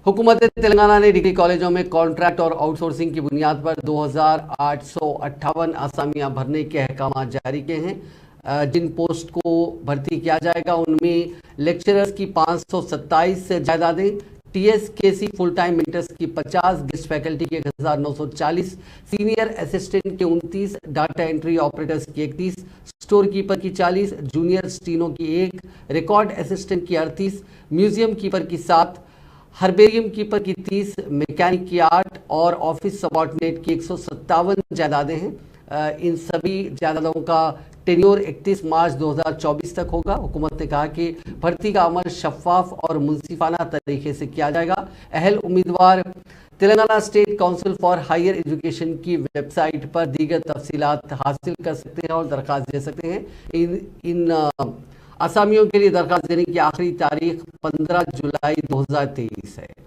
हुकूमत तेलंगाना ने डिग्री कॉलेजों में कॉन्ट्रैक्ट और आउटसोर्सिंग की बुनियाद पर 2858 असामियां भरने के अहकाम जारी किए हैं। जिन पोस्ट को भर्ती किया जाएगा उनमें लेक्चरर्स की 527 जायदादें, TSKC फुल टाइम मेंटर्स की 50, गेस्ट फैकल्टी की 1940, सीनियर असिस्टेंट के 29, डाटा एंट्री ऑपरेटर्स की 31, स्टोर कीपर की 40, जूनियर स्टीनो की 1, रिकॉर्ड असिस्टेंट की 38, म्यूजियम कीपर की 7, हर्बेरियम कीपर की 30, मैकेनिक की 8 और ऑफिस सबॉर्डिनेट की 157 जायदादें हैं। इन सभी जायदादों का टेन्योर 31 मार्च 2024 तक होगा। हुकूमत ने कहा कि भर्ती का अमल शफाफ और मुनसिफाना तरीके से किया जाएगा। अहल उम्मीदवार Telangana state council for higher education की वेबसाइट पर दीगर तफसीलात हासिल कर सकते हैं और दरख्वास्त दे सकते हैं। इन असामियों के लिए दरख्वास्त देने की आखिरी तारीख 15 जुलाई 2023 है।